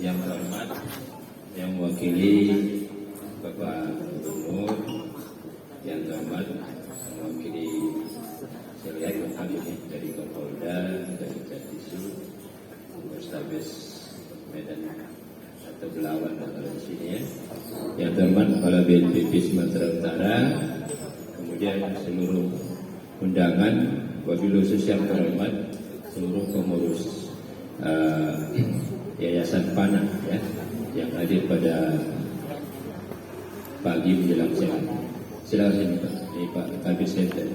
yang terhormat, yang mewakili Bapak Gubernur, yang terhormat mewakili Sekjen dari Kapolda, dari Jatisu, Polrestabes Medan atau Belawan kalau di sini ya. Yang terhormat Kepala BNPB Sumatera Utara, kemudian seluruh undangan, wabil khusus yang terhormat seluruh pengurus Yayasan Panah ya, yang hadir pada pagi menjelang siang. Silakan ini Pak, ini Pak Kabir Sekjen.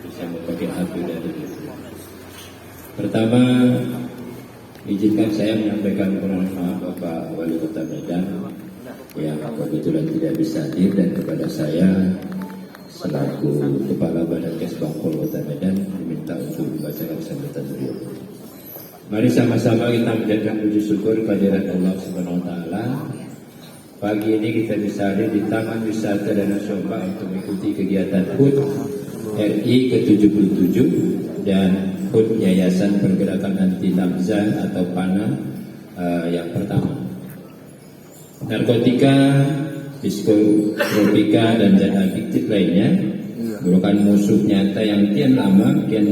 Bisa memakai hak dari. Pertama, izinkan saya menyampaikan permohonan maaf Bapak Wali Kota Medan yang kebetulan tidak bisa hadir, dan kepada saya selaku Kepala Badan Kesbangpol Kota Medan diminta untuk membacakan sambutan beliau. Mari sama-sama kita menjadikan puji syukur kehadirat Allah Subhanahu wa taala. Pagi ini kita bisa hadir di Taman Wisata Danau Toba untuk mengikuti kegiatan HUT RI ke-77 dan HUT Yayasan Pergerakan Anti Nafsa atau PANA yang pertama. Narkotika, psikotropika dan zat adiktif lainnya merupakan musuh nyata yang kian lama kian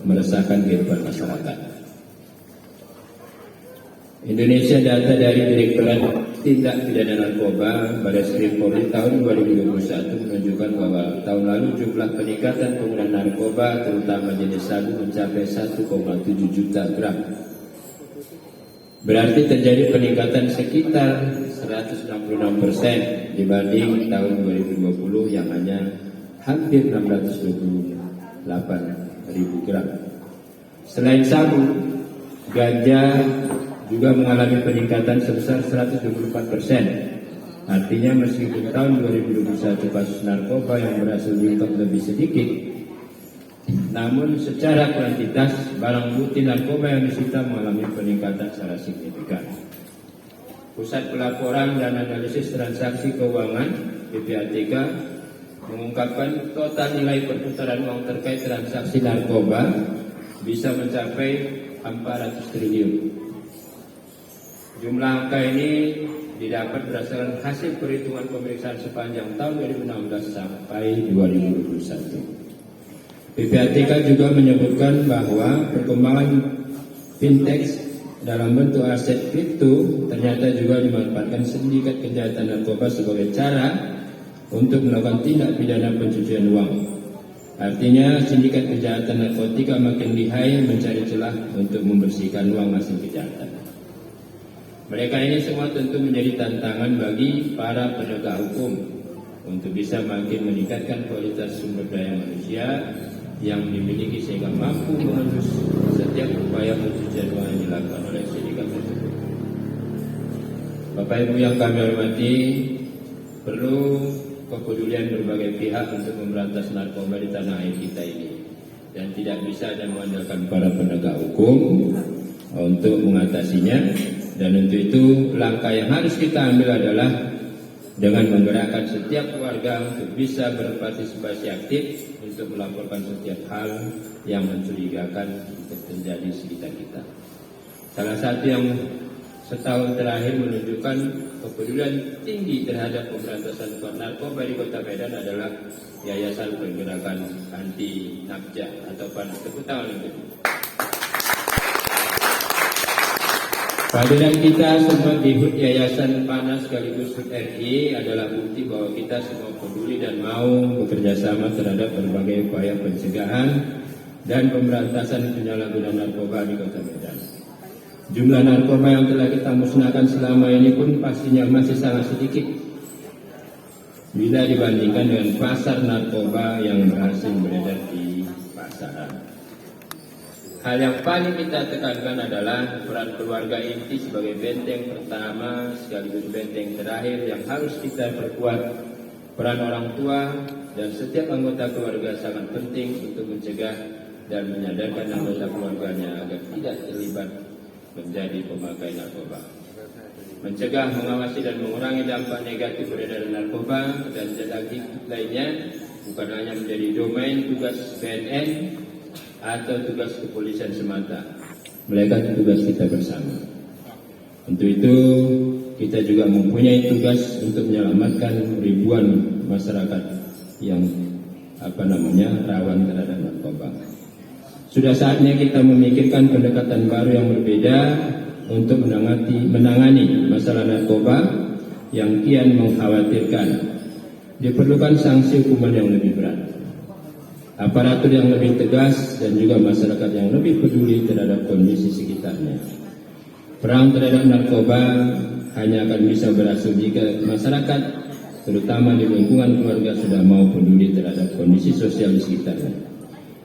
meresahkan kehidupan masyarakat. Indonesia, data dari Direktorat Tindak Pidana Narkoba Barreskrim Polri tahun 2021 menunjukkan bahwa tahun lalu jumlah peningkatan penggunaan narkoba terutama jenis sabu mencapai 1,7 juta gram. Berarti terjadi peningkatan sekitar 166% dibanding tahun 2020 yang hanya hampir 628.000 gram. Selain sabu, ganja juga mengalami peningkatan sebesar 124%. Artinya meskipun tahun 2021 kasus narkoba yang berhasil diungkap lebih sedikit, namun secara kuantitas barang bukti narkoba yang disita mengalami peningkatan secara signifikan. Pusat Pelaporan dan Analisis Transaksi Keuangan (PPATK) mengungkapkan total nilai perputaran uang terkait transaksi narkoba bisa mencapai 400 triliun. Jumlah angka ini didapat berdasarkan hasil perhitungan pemeriksaan sepanjang tahun 2016 sampai 2021. PPATK juga menyebutkan bahwa perkembangan fintech dalam bentuk aset kripto ternyata juga dimanfaatkan sindikat kejahatan narkoba sebagai cara untuk melakukan tindak pidana pencucian uang. Artinya sindikat kejahatan narkotika makin lihai mencari celah untuk membersihkan uang hasil kejahatan. Mereka ini semua tentu menjadi tantangan bagi para penegak hukum untuk bisa makin meningkatkan kualitas sumber daya manusia yang dimiliki sehingga mampu menembus setiap upaya pencucian uang yang dilakukan oleh sindikat tersebut. Bapak Ibu yang kami hormati, perlu kepedulian berbagai pihak untuk memberantas narkoba di tanah air kita ini, dan tidak bisa hanya mengandalkan para penegak hukum untuk mengatasinya. Dan untuk itu langkah yang harus kita ambil adalah dengan menggerakkan setiap keluarga untuk bisa berpartisipasi aktif untuk melaporkan setiap hal yang mencurigakan untuk terjadi di sekitar kita. Salah satu yang setahun terakhir menunjukkan kepedulian tinggi terhadap pemberantasan narkoba di Kota Medan adalah Yayasan Pergerakan Anti Nafsa atau PANA. Tepuk tangan untuk itu. Kehadiran kita semua di HUT Yayasan PANA sekaligus HUT RI adalah bukti bahwa kita semua peduli dan mau bekerja sama terhadap berbagai upaya pencegahan dan pemberantasan penyalahgunaan narkoba di Kota Medan. Jumlah narkoba yang telah kita musnahkan selama ini pun pastinya masih sangat sedikit bila dibandingkan dengan pasar narkoba yang berhasil beredar di pasaran. Hal yang paling kita tekankan adalah peran keluarga inti sebagai benteng pertama sekaligus benteng terakhir yang harus kita perkuat. Peran orang tua dan setiap anggota keluarga sangat penting untuk mencegah dan menyadarkan anggota keluarganya agar tidak terlibat menjadi pemakai narkoba. Mencegah, mengawasi dan mengurangi dampak negatif peredaran narkoba dan zat adiktif lainnya bukan hanya menjadi domain tugas BNN atau tugas kepolisian semata, melainkan tugas kita bersama. Untuk itu kita juga mempunyai tugas untuk menyelamatkan ribuan masyarakat yang rawan terhadap narkoba. Sudah saatnya kita memikirkan pendekatan baru yang berbeda untuk menangani masalah narkoba yang kian mengkhawatirkan. Diperlukan sanksi hukuman yang lebih berat, aparatur yang lebih tegas, dan juga masyarakat yang lebih peduli terhadap kondisi sekitarnya. Perang terhadap narkoba hanya akan bisa berhasil jika masyarakat, terutama di lingkungan keluarga, sudah mau peduli terhadap kondisi sosial di sekitarnya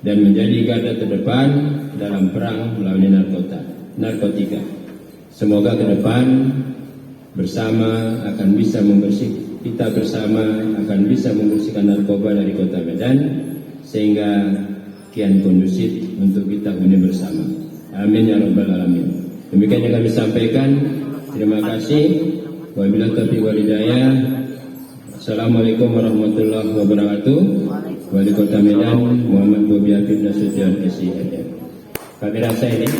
dan menjadi garda terdepan dalam perang melawan narkotika. Semoga ke depan kita bersama akan bisa membersihkan narkoba dari kota Medan sehingga kian kondusif untuk kita huni bersama. Amin ya rabbal alamin. Demikian yang kami sampaikan. Terima kasih. Wabillahi taufiq wal hidayah. Assalamualaikum warahmatullahi wabarakatuh. Wali Kota Medan Muhammad Bobi Habib Nasution SIM. Kami rasa ini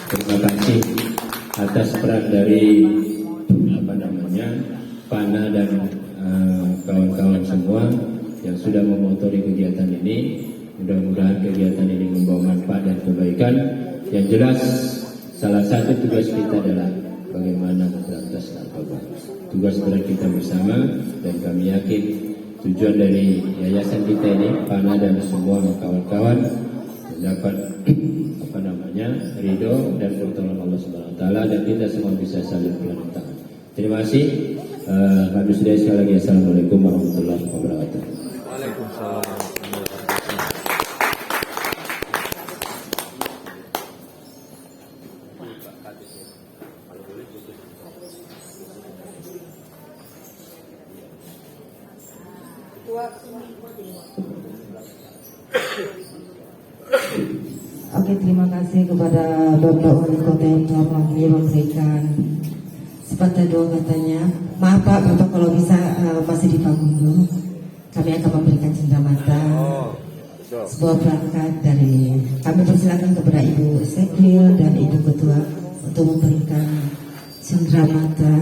terima kasih atas peran dari Pana dan kawan-kawan semua yang sudah memotori kegiatan ini. Mudah-mudahan kegiatan ini membawa manfaat dan kebaikan. Yang jelas salah satu tugas kita adalah bagaimana memberantas narkoba. Tugas berat kita bersama, dan kami yakin tujuan dari yayasan kita ini, Pana dan semua kawan-kawan, mendapat ridho dan pertolongan Allah Subhanahu Wa Taala, dan kita semua bisa saling bergandengan tangan. Terima kasih. Habis dari sekali lagi, assalamualaikum warahmatullahi wabarakatuh. Waalaikumsalam. Oke, terima kasih kepada Bapak Wali Kota yang telah memberikan sepatah doa katanya. Maaf Pak, Bapak kalau bisa masih di panggung dulu. Kami akan memberikan cenderamata, sebuah berangkat dari kami. Persilakan kepada Ibu Sekil dan Ibu Ketua untuk memberikan cenderamata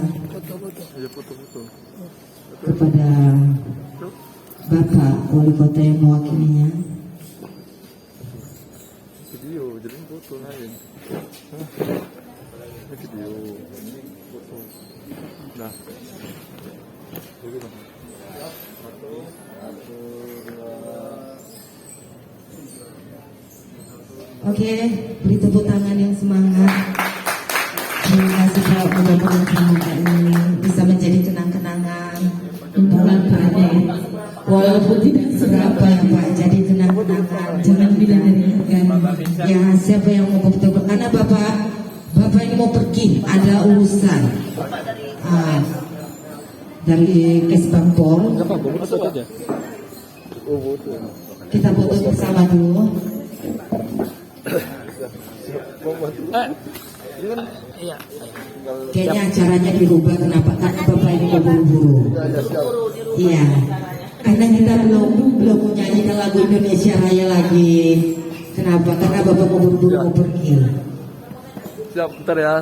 kepada Bapak Wali Kota yang mewakilinya. Video, jadi foto lain. Video, ini foto. Nah, begitu. Oke, beri tepuk tangan yang semangat. Terima kasih Pak, mudah-mudahan semoga ini bisa menjadi kenang-kenangan bulan Pak. Walaupun tidak seberapa ya Pak, jadi kenang-kenangan. Jangan bilang ya siapa yang mau betul, karena Bapak ini mau pergi, ada urusan dari Kesbangpol. Kita foto bersama dulu. Kayaknya acaranya dirubah, kenapa? Karena Bapak ini mau buru-buru. Iya, karena kita belum menyanyikan lagu Indonesia Raya lagi. Kenapa? Karena Bapak mau buru-buru mau pergi. Siap, bentar ya.